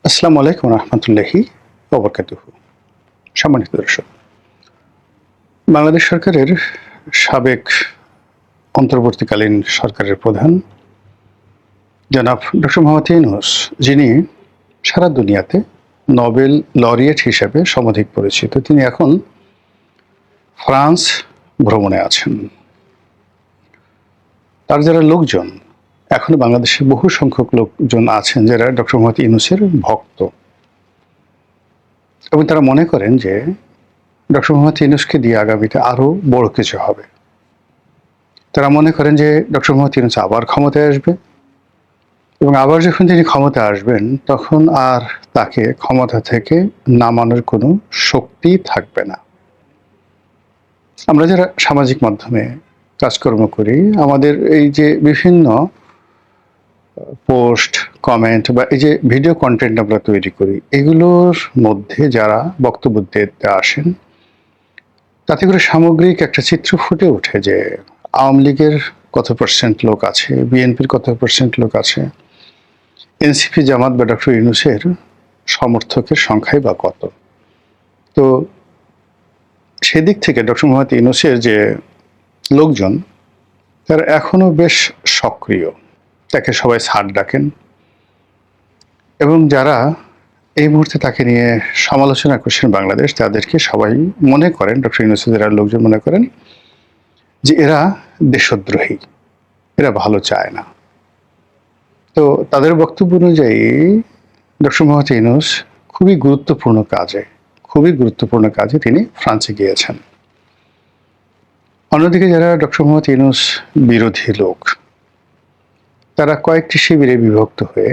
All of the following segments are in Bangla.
আসসালামু আলাইকুম রহমতুল্লাহি ওবরকাতুহু। সম্মানিত দর্শক, বাংলাদেশ সরকারের সাবেক অন্তর্বর্তীকালীন সরকারের প্রধান জনাব ডক্টর মোহাম্মদ ইউনূস, যিনি সারা দুনিয়াতে নোবেল লরিয়েট হিসেবে সমধিক পরিচিত, তিনি এখন ফ্রান্স ভ্রমণে আছেন। তার যারা লোকজন, এখনো বাংলাদেশে বহু সংখ্যক লোকজন আছেন যারা ডক্টর মোহাম্মদ ইউনূসের ভক্ত, এবং তারা মনে করেন যে ডক্টর মোহাম্মদ ইউনূসকে দিয়ে আগামীতে আরও বড় কিছু হবে। তারা মনে করেন যে ডক্টর মোহাম্মদ ইউনূস আবার ক্ষমতায় আসবে, এবং আবার যখন তিনি ক্ষমতায় আসবেন তখন আর তাকে ক্ষমতা থেকে নামানোর কোনো শক্তি থাকবে না। আমরা যারা সামাজিক মাধ্যমে কাজকর্ম করি, আমাদের এই যে বিভিন্ন পোস্ট, কমেন্ট বা এই যে ভিডিও কন্টেন্ট আমরা তৈরি করি, এগুলোর মধ্যে যারা বক্তব্য দিতে আসেন, তাতে করে সামগ্রিক একটা চিত্র ফুটে ওঠে যে আওয়ামী লীগের কত পার্সেন্ট লোক আছে, বিএনপির কত পার্সেন্ট লোক আছে, এনসিপি, জামাত বা ডক্টর ইউনূসের সমর্থকের সংখ্যাই বা কত। তো সেদিক থেকে ডক্টর মোহাম্মদ ইউনূসের যে লোকজন, তারা এখনো বেশ সক্রিয়, তাকে সবাই স্যার ডাকেন, এবং যারা এই মুহূর্তে তাকে নিয়ে সমালোচনা করছেন বাংলাদেশ, তাদেরকে সবাই মনে করেন, ডক্টর ইউনূসের যারা লোকজন মনে করেন যে এরা দেশদ্রোহী, এরা ভালো চায় না। তো তাদের বক্তব্য অনুযায়ী ডক্টর মোহাম্মদ ইউনূস খুবই গুরুত্বপূর্ণ কাজে তিনি ফ্রান্সে গিয়েছেন। অন্যদিকে যারা ডক্টর মোহাম্মদ ইউনূস বিরোধী লোক, তারা কয়েকটি শিবিরে বিভক্ত হয়ে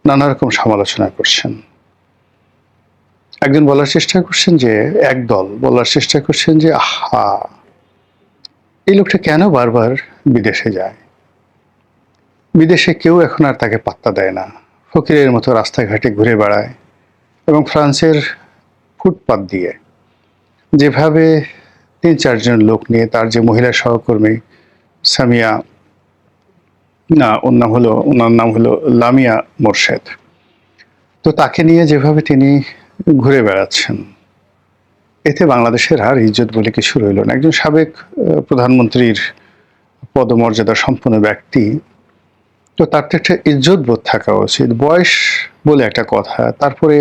নানা রকম সমালোচনা করছেন। একজন বলার চেষ্টা করছেন যে, একদল বলার চেষ্টা করছেন যে আহা, এই লোকটা কেন বারবার বিদেশে যায়, বিদেশে কেউ এখন আর তাকে পাত্তা দেয় না, ফকিরের মতো রাস্তাঘাটে ঘুরে বেড়ায়, এবং ফ্রান্সের ফুটপাত দিয়ে যেভাবে ৩-৪ জন লোক নিয়ে, তার যে মহিলা সহকর্মী সামিয়া, না ওনার নাম হলো লামিয়া মোরশেদ, তো তাকে নিয়ে যেভাবে তিনি ঘুরে বেড়াচ্ছেন, এতে বাংলাদেশের আর ইজ্জত বলে কিছু রইল না। একজন সাবেক প্রধানমন্ত্রীর পদমর্যাদা সম্পন্ন ব্যক্তি, তো তার তো একটা ইজ্জত বোধ থাকা উচিত, বয়স বলে একটা কথা। তারপরে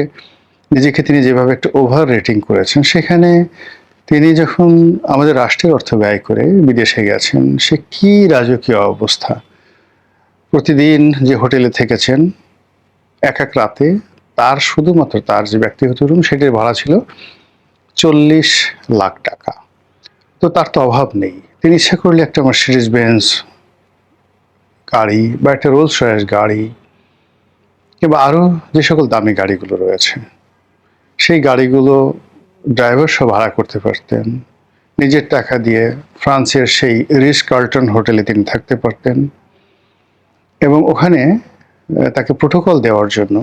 নিজেকে তিনি যেভাবে একটা ওভার রেটিং করেছেন, সেখানে তিনি যখন আমাদের রাষ্ট্রের অর্থ ব্যয় করে বিদেশে গেছেন, সে কি রাজকীয় অবস্থা। প্রতিদিন যে হোটেলে থেকেছেন, এক এক রাতে শুধুমাত্র তার যে ব্যক্তিগত রুম, সেটির ভাড়া ছিল 40 লাখ টাকা। তো তার তো অভাব নেই, তিনি ইচ্ছা করলে একটা মার্সিডিজ বেঞ্জ গাড়ি বা একটা রোলস রয়েস গাড়ি, কিংবা আরও যে সকল দামি গাড়িগুলো রয়েছে, সেই গাড়িগুলো ড্রাইভার সহ ভাড়া করতে পারতেন। নিজের টাকা দিয়ে ফ্রান্সের সেই রিস কার্লটন হোটেলে তিনি থাকতে পারতেন, এবং ওখানে তাকে প্রোটোকল দেওয়ার জন্য,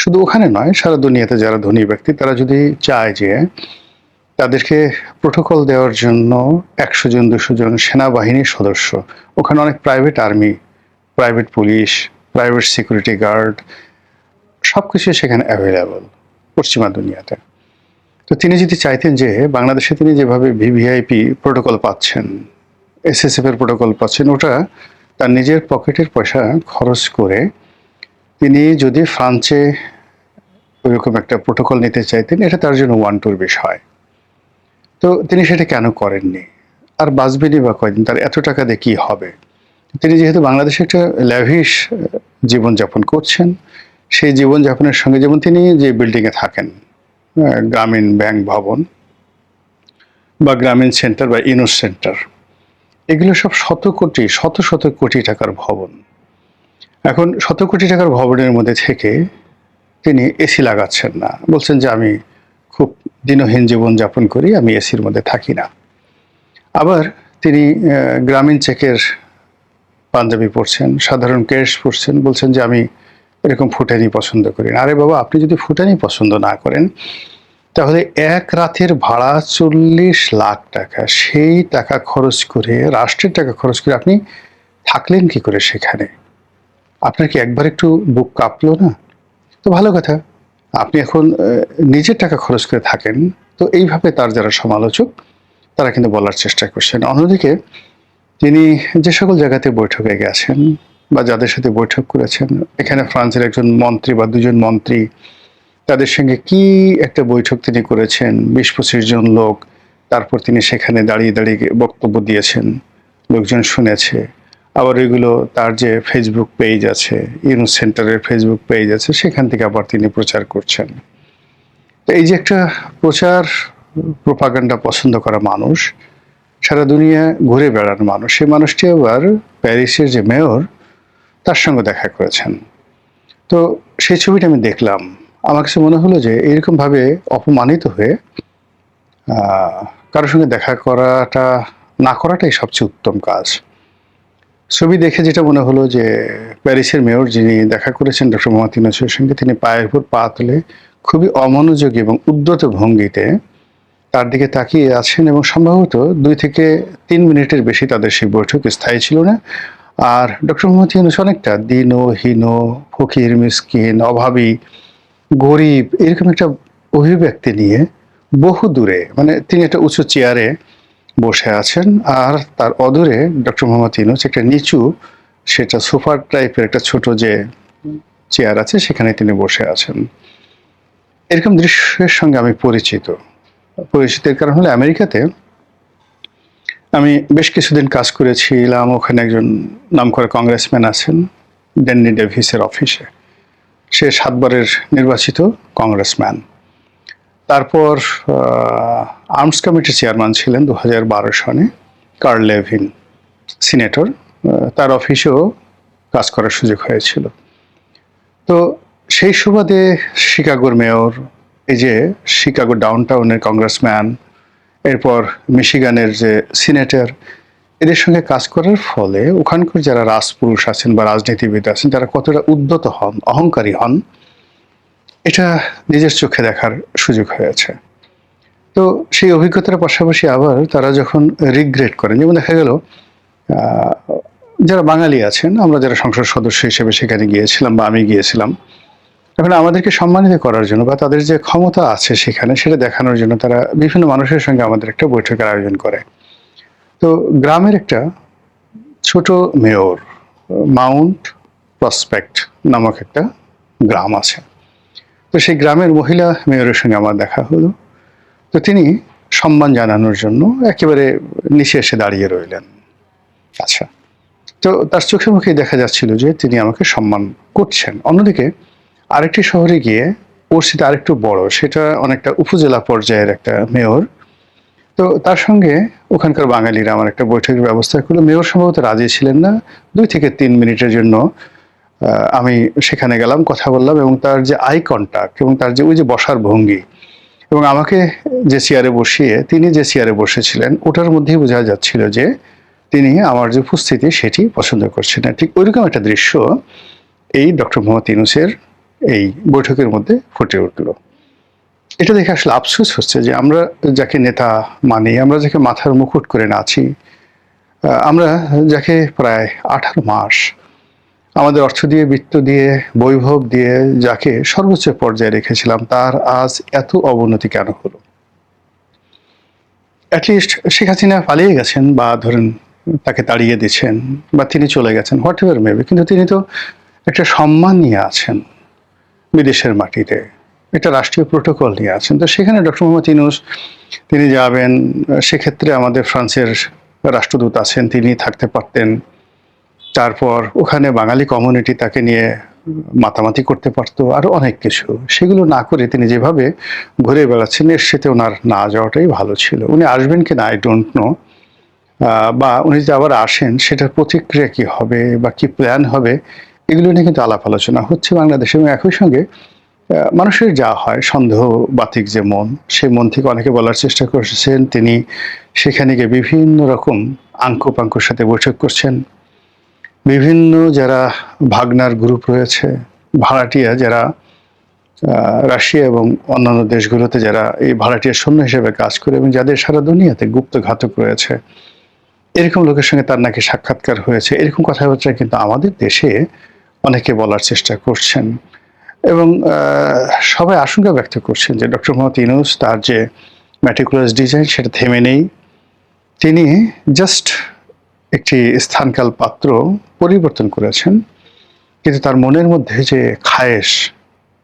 শুধু ওখানে নয়, সারা দুনিয়াতে যারা ধনী ব্যক্তি, তারা যদি চায় যে তাদেরকে প্রোটোকল দেওয়ার জন্য 100 জন 200 জন সেনাবাহিনীর সদস্য, ওখানে অনেক private army, private police, private security guard, সব কিছু সেখানে অ্যাভেলেবল পশ্চিমা দুনিয়াতে। তো তিনি যদি চাইতেন যে বাংলাদেশে তিনি যেভাবে ভিভিআইপি প্রোটোকল পাচ্ছেন, এসএসএফ এর প্রোটোকল পাচ্ছেন, ওটা তার নিজের পকেটের পয়সা খরচ করে তিনি যদি ফ্রান্সে ওইরকম একটা প্রোটোকল নিতে চাইতেন, এটা তার জন্য ওয়ান-টুর বিষয়। তো তিনি সেটা কেন করেননি? আর বাঁচবেনই বা কয়দিন, তার এত টাকা দিয়ে কী হবে? তিনি যেহেতু বাংলাদেশে একটা ল্যাভিশ জীবনযাপন করছেন, সেই জীবনযাপনের সঙ্গে, যেমন তিনি যে বিল্ডিংয়ে থাকেন, গ্রামীণ ব্যাংক ভবন বা গ্রামীণ সেন্টার বা ইউনুস সেন্টার, এগুলো সব শত কোটি টাকার ভবন। এখন শত কোটি টাকার ভবনের মধ্যে থেকে তিনি এসি লাগাচ্ছেন না, বলছেন যে আমি খুব দিনহীন জীবনযাপন করি, আমি এসির মধ্যে থাকি না। আবার তিনি গ্রামীণ চেকের পাঞ্জাবি পরছেন, সাধারণ কেশ পরছেন, বলছেন যে আমি এরকম ফুটানি পছন্দ করি না। আরে বাবা, আপনি যদি ফুটানি পছন্দ না করেন, তাহলে এক রাতের ভাড়া 40 লাখ টাকা, সেই টাকা খরচ করে, রাষ্ট্রের টাকা খরচ করে আপনি থাকলেন কি করে সেখানে? আপনার কি একবার একটু বুক কাঁপলো না? তো ভালো কথা, আপনি এখন নিজের টাকা খরচ করে থাকেন, তো এইভাবে তার যারা সমালোচক তারা কিন্তু বলার চেষ্টা করছেন। অন্যদিকে তিনি যে সকল জায়গাতে বৈঠকে গেছেন বা যাদের সাথে বৈঠক করেছেন, এখানে ফ্রান্সের একজন মন্ত্রী বা দুজন মন্ত্রী, তাদের সঙ্গে কি একটা বৈঠক তিনি করেছেন, ২০-২৫ জন লোক, তারপর তিনি সেখানে দাঁড়িয়ে দাঁড়িয়ে বক্তব্য দিয়েছেন, লোকজন শুনেছে। আবার ওইগুলো তার যে ফেসবুক পেজ আছে, ইউনুস সেন্টারের ফেসবুক পেজ আছে, সেখান থেকে আবার তিনি প্রচার করছেন। তো এই যে একটা প্রচার প্রোপাগান্ডা পছন্দ করা মানুষ, সারা দুনিয়া ঘুরে বেড়ানো মানুষ, সেই মানুষটি আবার প্যারিসের যে মেয়র তার সঙ্গে দেখা করেছেন। তো সেই ছবিটা আমি দেখলাম, আমার কাছে মনে হলো যে এইরকমভাবে অপমানিত হয়ে কারোর সঙ্গে দেখা করাটা না করাটাই সবচেয়ে উত্তম কাজ। ছবি দেখে যেটা মনে হলো যে প্যারিসের মেয়র যিনি দেখা করেছেন ডক্টর মোহাম্মদ ইউনূসের সঙ্গে, তিনি পায়ের উপর পা তুলে খুবই অমনোযোগী এবং উদ্যত ভঙ্গিতে তার দিকে তাকিয়ে আছেন, এবং সম্ভবত ২ থেকে ৩ মিনিটের বেশি তাদের সেই বৈঠক স্থায়ী ছিল না। আর ডক্টর মোহাম্মদ ইউনূস অনেকটা দীন ফকির, মিসকিন, অভাবী, গরিব এরকম একটা অভিব্যক্তি নিয়ে বহু দূরে, মানে তিনি একটা উঁচু চেয়ারে বসে আছেন, আর তার অদূরে ডক্টর মোহাম্মদ ইউনূস একটা নিচু, সেটা সোফা টাইপের একটা ছোট যে চেয়ার আছে সেখানে তিনি বসে আছেন। এরকম দৃশ্যের সঙ্গে আমি পরিচিতের কারণ হলো আমেরিকাতে আমি বেশ কিছুদিন কাজ করেছিলাম। ওখানে একজন নামকরা কংগ্রেসম্যান আছেন, ড্যানি ডেভিসের অফিসে। সে ৭ বারের নির্বাচিত কংগ্রেসম্যান। তারপর আর্মস কমিটির চেয়ারম্যান ছিলেন ২০১২ সনে কার্ল লেভিন, সিনেটর। তার অফিসেও কাজ করার সুযোগ হয়েছিল। তো সেই সুবাদে শিকাগোর মেয়র, এই যে শিকাগো ডাউনটাউনের কংগ্রেসম্যান, এরপর মিশিগানের যে সিনেটর, এদের সঙ্গে কাজ করার ফলে ওখানকার যারা রাজপুরুষ আছেন বা রাজনীতিবিদ আছেন, তারা কতটা উদ্যত হন, অহংকারী হন, এটা নিজের চোখে দেখার সুযোগ হয়েছে। তো সেই অভিজ্ঞতার পাশাপাশি আবার তারা যখন রিগ্রেট করেন, যেমন দেখা গেল যারা বাঙালি আছেন, আমরা যারা সংসদ সদস্য হিসেবে সেখানে গিয়েছিলাম বা আমি গিয়েছিলাম, এখন আমাদেরকে সম্মানিত করার জন্য বা তাদের যে ক্ষমতা আছে সেখানে সেটা দেখানোর জন্য তারা বিভিন্ন মানুষের সঙ্গে আমাদের একটা বৈঠকের আয়োজন করে। তো গ্রামের একটা ছোট মেয়র, মাউন্ট প্রসপেক্ট নামক একটা গ্রাম আছে। তো সেই গ্রামের মহিলা মেয়রের সঙ্গে আমার দেখা হলো। তো তিনি সম্মান জানানোর জন্য একেবারে নিচে এসে দাঁড়িয়ে রইলেন। আচ্ছা, তো তার চোখে মুখে দেখা যাচ্ছিল যে তিনি আমাকে সম্মান করছেন। অন্যদিকে আরেকটি শহরে গিয়ে, ওর সেটা আরেকটু বড়, সেটা অনেকটা উপজেলা পর্যায়ের একটা মেয়র। তো তার সঙ্গে ওখানকার বাঙালিরা আমার একটা বৈঠকের ব্যবস্থা করলো। মেয়র সম্ভবত রাজি ছিলেন না। ২ থেকে ৩ মিনিটের জন্য আমি সেখানে গেলাম, কথা বললাম, এবং তার যে আই কন্টাক্ট এবং তার যে ওই যে বসার ভঙ্গি, এবং আমাকে যে চেয়ারে বসিয়ে তিনি যে চেয়ারে বসেছিলেন, ওটার মধ্যেই বোঝা যাচ্ছিল যে তিনি আমার যে উপস্থিতি সেটি পছন্দ করছেন না। ঠিক ওইরকম একটা দৃশ্য এই ডক্টর মোহাম্মদ ইউনূসের এই বৈঠকের মধ্যে ফুটে উঠল। এটা দেখে আসলে আফসোস হচ্ছে যে আমরা যাকে নেতা মানি, আমরা যাকে মাথার মুকুট করে নাচি, আমরা যাকে প্রায় ১৮ মাস আমাদের অর্থ দিয়ে, বৃত্ত দিয়ে, বৈভব দিয়ে যাকে সর্বোচ্চ পর্যায়ে রেখেছিলাম, তার আজ এত অবনতি কেন হলো? অ্যাটলিস্ট শেখ হাসিনা পালিয়ে গেছেন বা ধরেন তাকে তাড়িয়ে দিচ্ছেন বা তিনি চলে গেছেন, হোয়াট এভার মেবি, কিন্তু তিনি তো একটা সম্মান নিয়ে আছেন বিদেশের মাটিতে, একটা রাষ্ট্রীয় প্রোটোকল নিয়ে আছেন। তো সেখানে ডক্টর মোহাম্মদ ইউনূস তিনি যাবেন, সেক্ষেত্রে আমাদের ফ্রান্সের রাষ্ট্রদূত আছেন, তিনি থাকতে পারতেন। তারপর ওখানে বাঙালি কমিউনিটি তাকে নিয়ে মাতামাতি করতে পারতো, আরো অনেক কিছু। সেগুলো না করে তিনি যেভাবে ঘুরে বেড়াচ্ছেন, এর সাথে ওনার না যাওয়াটাই ভালো ছিল। উনি আসবেন কিনা আই ডোন্ট নো, বা উনি যদি আবার আসেন সেটার প্রতিক্রিয়া কি হবে বা কি প্ল্যান হবে, এগুলো নিয়ে কিন্তু আলাপ আলোচনা হচ্ছে বাংলাদেশে। এবং একই সঙ্গে মানুষের যা হয় সন্দেহ বাতিক যে মন, সেই মন থেকে অনেকে বলার চেষ্টা করছেন তিনি সেখানে গিয়ে বিভিন্ন রকম আঙ্কুপাঙ্কুর সাথে বৈঠক করছেন। বিভিন্ন যারা ভাগনার গ্রুপ রয়েছে, ভাড়াটিয়া যারা রাশিয়া এবং অন্যান্য দেশগুলোতে যারা এই ভাড়াটিয়া সৈন্য হিসেবে কাজ করে এবং যাদের সারা দুনিয়াতে গুপ্ত ঘাতক রয়েছে, এরকম লোকের সঙ্গে তার নাকি সাক্ষাৎকার হয়েছে, এরকম কথাবার্তা কিন্তু আমাদের দেশে অনেকে বলার চেষ্টা করছেন। এবং সবাই আশঙ্কা ব্যক্ত করছেন যে ডক্টর মোহাম্মদ ইউনূস তার যে ম্যাটিকুলাস ডিজাইন সেটা থেমে নেই, তিনি জাস্ট একটি স্থানকাল পাত্র পরিবর্তন করেছেন, কিন্তু তার মনের মধ্যে যে খায়েশ,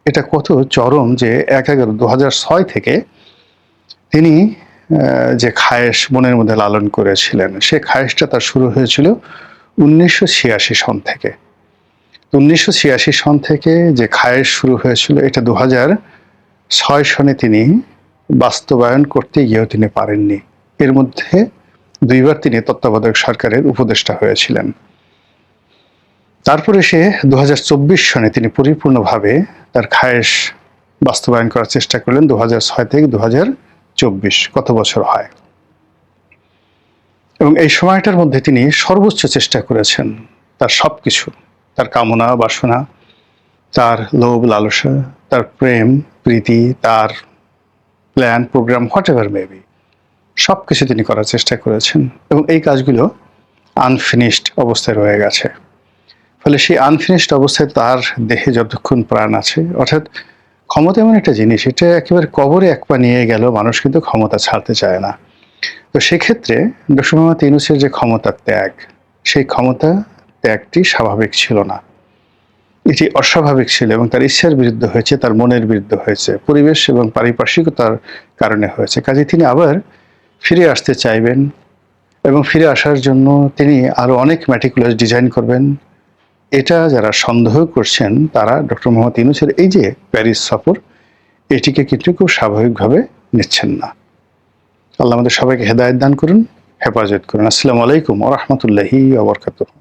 এটা কত চরম যে ১/১১/২০০৬ থেকে তিনি যে খায়েশ মনের মধ্যে লালন করেছিলেন, সে খায়েশটা তার শুরু হয়েছিল ১৯৮৬ সন থেকে। ১৯৮৬ সন থেকে যে খায়েশ শুরু হয়েছিল, এটা ২০০৬ সনে তিনি বাস্তবায়ন করতে গিয়েও তিনি পারেননি। এর মধ্যে ২ বার তিনি তত্ত্বাবধায়ক সরকারের উপদেষ্টা হয়েছিলেন। তারপরে সে ২০২৪ সনে তিনি পরিপূর্ণভাবে তার খায়েশ বাস্তবায়ন করার চেষ্টা করলেন। ২০০৬ থেকে ২০২৪ কত বছর হয়, এবং এই সময়টার মধ্যে তিনি সর্বোচ্চ চেষ্টা করেছেন তার সবকিছু, তার কামনা বাসনা, তার লোভ লালসা, তার প্রেম প্রীতি, তার plan program, whatever maybe, সব কিছু তিনি করার চেষ্টা করেছেন, এবং এই কাজগুলো আনফিনিশড অবস্থায় রয়ে গেছে। ফলে সেই আনফিনিশড অবস্থায় তার দেহে যতক্ষণ প্রাণ আছে, অর্থাৎ ক্ষমতা এমন একটা জিনিস, এটা একেবারে কবরে এক পা নিয়ে গেল, মানুষ কিন্তু ক্ষমতা ছাড়তে চায় না। তো সেক্ষেত্রে ডক্টর মোহাম্মদ ইউনূসের যে ক্ষমতার ত্যাগ, সেই ক্ষমতা ত্যাগটি স্বাভাবিক ছিল না, এটি অস্বাভাবিক ছিল, এবং তার ইচ্ছার বিরুদ্ধে হয়েছে, তার মনের বিরুদ্ধে হয়েছে, পরিবেশ এবং পারিপার্শ্বিকতার কারণে হয়েছে। কাজে তিনি আবার ফিরে আসতে চাইবেন, এবং ফিরে আসার জন্য তিনি আরও অনেক ম্যাটিকুলাস ডিজাইন করবেন। এটা যারা সন্দেহ করছেন তারা ডক্টর মোহাম্মদ ইউনূসের এই যে প্যারিস সফর, এটিকে কিন্তু খুব স্বাভাবিকভাবে নিচ্ছেন না। আল্লাহ আমাদের সবাইকে হেদায়েত দান করুন, হেফাজত করুন। আসসালামু আলাইকুম ওয়া রাহমাতুল্লাহি ওয়া বারাকাতুহু।